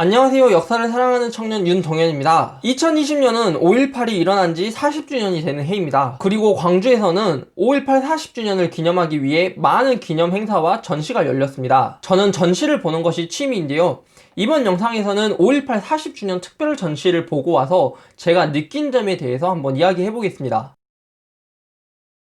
안녕하세요. 역사를 사랑하는 청년 윤동현입니다. 2020년은 5.18이 일어난 지 40주년이 되는 해입니다. 그리고 광주에서는 5.18 40주년을 기념하기 위해 많은 기념 행사와 전시가 열렸습니다. 저는 전시를 보는 것이 취미인데요. 이번 영상에서는 5.18 40주년 특별 전시를 보고 와서 제가 느낀 점에 대해서 한번 이야기해 보겠습니다.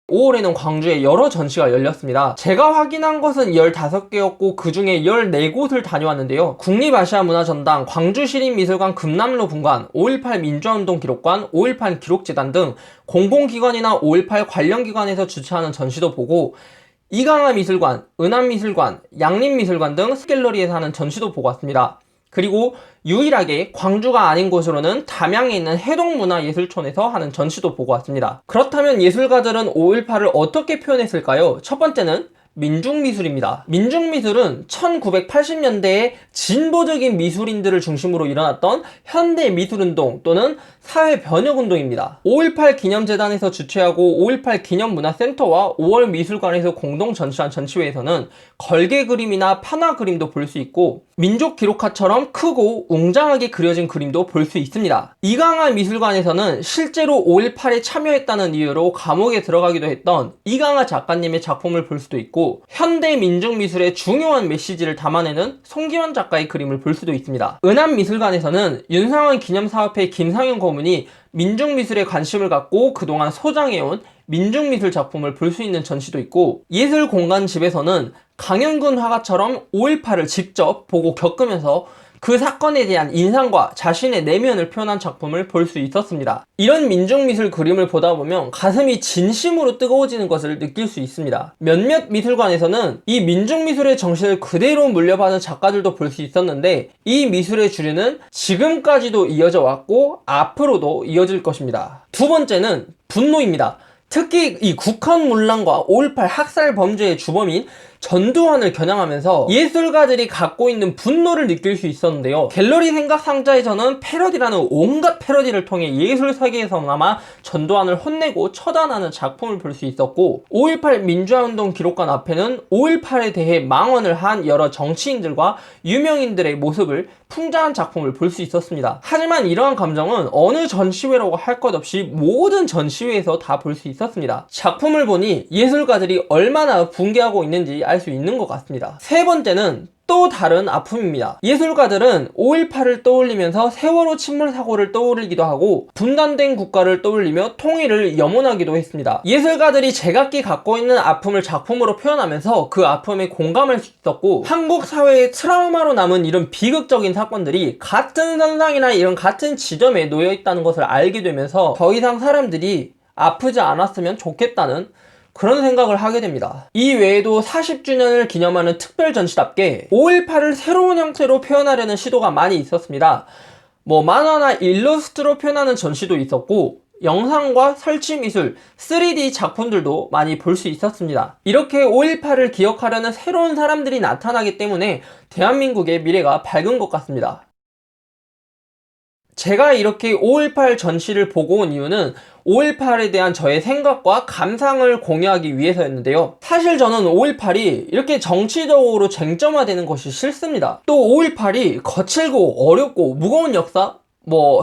5월에는 광주에 여러 전시가 열렸습니다. 제가 확인한 것은 15개였고 그 중에 14곳을 다녀왔는데요. 국립아시아문화전당, 광주시립미술관 금남로 분관, 5.18 민주화운동 기록관, 5.18 기록재단 등 공공기관이나 5.18 관련기관에서 주최하는 전시도 보고 이강하미술관, 은암미술관, 양림미술관 등 갤러리에서 하는 전시도 보고 왔습니다. 그리고 유일하게 광주가 아닌 곳으로는 담양에 있는 해동문화예술촌에서 하는 전시도 보고 왔습니다. 그렇다면 예술가들은 5.18을 어떻게 표현했을까요? 첫 번째는 민중미술입니다. 민중미술은 1980년대에 진보적인 미술인들을 중심으로 일어났던 현대미술운동 또는 사회변혁운동입니다. 5.18 기념재단에서 주최하고 5.18 기념문화센터와 5월 미술관에서 공동 전시한 전시회에서는 걸개 그림이나 판화 그림도 볼 수 있고 민족 기록화처럼 크고 웅장하게 그려진 그림도 볼 수 있습니다. 이강하 미술관에서는 실제로 5.18에 참여했다는 이유로 감옥에 들어가기도 했던 이강하 작가님의 작품을 볼 수도 있고 현대 민중미술의 중요한 메시지를 담아내는 송기환 작가의 그림을 볼 수도 있습니다. 은암미술관에서는 윤상원 기념사업회 김상현 고문이 민중미술에 관심을 갖고 그동안 소장해온 민중미술 작품을 볼 수 있는 전시도 있고 예술공간집에서는 강현군 화가처럼 5.18을 직접 보고 겪으면서 그 사건에 대한 인상과 자신의 내면을 표현한 작품을 볼 수 있었습니다. 이런 민중미술 그림을 보다 보면 가슴이 진심으로 뜨거워지는 것을 느낄 수 있습니다. 몇몇 미술관에서는 이 민중미술의 정신을 그대로 물려받은 작가들도 볼 수 있었는데 이 미술의 주류는 지금까지도 이어져 왔고 앞으로도 이어질 것입니다. 두 번째는 분노입니다. 특히 이 국헌문란과 5.18 학살 범죄의 주범인 전두환을 겨냥하면서 예술가들이 갖고 있는 분노를 느낄 수 있었는데요. 갤러리 생각 상자에서는 패러디라는 온갖 패러디를 통해 예술 세계에서나마 전두환을 혼내고 처단하는 작품을 볼 수 있었고 5.18 민주화운동 기록관 앞에는 5.18에 대해 망언을 한 여러 정치인들과 유명인들의 모습을 풍자한 작품을 볼 수 있었습니다. 하지만 이러한 감정은 어느 전시회라고 할 것 없이 모든 전시회에서 다 볼 수 있었습니다. 작품을 보니 예술가들이 얼마나 붕괴하고 있는지 알 수 있는 것 같습니다. 세 번째는 또 다른 아픔입니다. 예술가들은 5.18을 떠올리면서 세월호 침몰 사고를 떠올리기도 하고 분단된 국가를 떠올리며 통일을 염원하기도 했습니다. 예술가들이 제각기 갖고 있는 아픔을 작품으로 표현하면서 그 아픔에 공감할 수 있었고 한국 사회의 트라우마로 남은 이런 비극적인 사건들이 같은 선상이나 이런 같은 지점에 놓여 있다는 것을 알게 되면서 더 이상 사람들이 아프지 않았으면 좋겠다는 그런 생각을 하게 됩니다. 이 외에도 40주년을 기념하는 특별 전시답게 5.18을 새로운 형태로 표현하려는 시도가 많이 있었습니다. 만화나 일러스트로 표현하는 전시도 있었고 영상과 설치미술, 3D 작품들도 많이 볼 수 있었습니다. 이렇게 5.18을 기억하려는 새로운 사람들이 나타나기 때문에 대한민국의 미래가 밝은 것 같습니다. 제가 이렇게 5.18 전시를 보고 온 이유는 5.18에 대한 저의 생각과 감상을 공유하기 위해서였는데요. 사실 저는 5.18이 이렇게 정치적으로 쟁점화되는 것이 싫습니다. 또 5.18이 거칠고 어렵고 무거운 역사?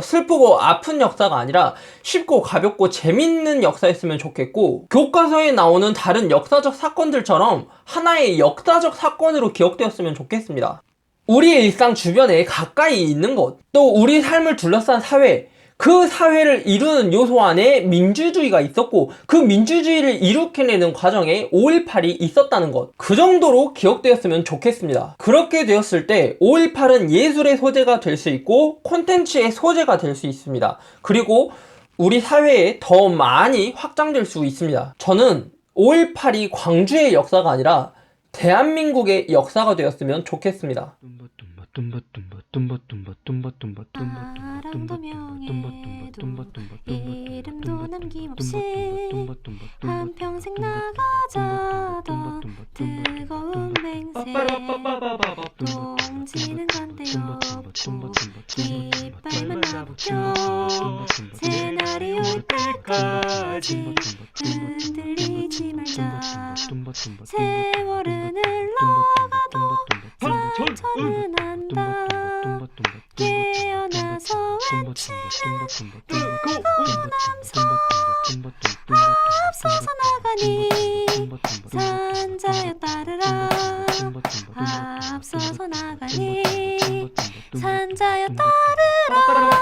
슬프고 아픈 역사가 아니라 쉽고 가볍고 재밌는 역사였으면 좋겠고 교과서에 나오는 다른 역사적 사건들처럼 하나의 역사적 사건으로 기억되었으면 좋겠습니다. 우리의 일상 주변에 가까이 있는 것, 또 우리 삶을 둘러싼 사회, 그 사회를 이루는 요소 안에 민주주의가 있었고 그 민주주의를 이룩해내는 과정에 5.18이 있었다는 것, 그 정도로 기억되었으면 좋겠습니다. 그렇게 되었을 때 5.18은 예술의 소재가 될 수 있고 콘텐츠의 소재가 될 수 있습니다. 그리고 우리 사회에 더 많이 확장될 수 있습니다. 저는 5.18이 광주의 역사가 아니라 대한민국의 역사가 되었으면 좋겠습니다. 바람도 명예도 이름도 남김없이 한평생 나가자도 뜨거운 맹세 동지는 관대없고 깃발만 나보며 새날이 올 때까지 흔들리지 말자. 세월은 흘러가도 상처는 안다. 같이 앞서서 나가니 산자여 따르라 앞서서 나가니 산자여 따르라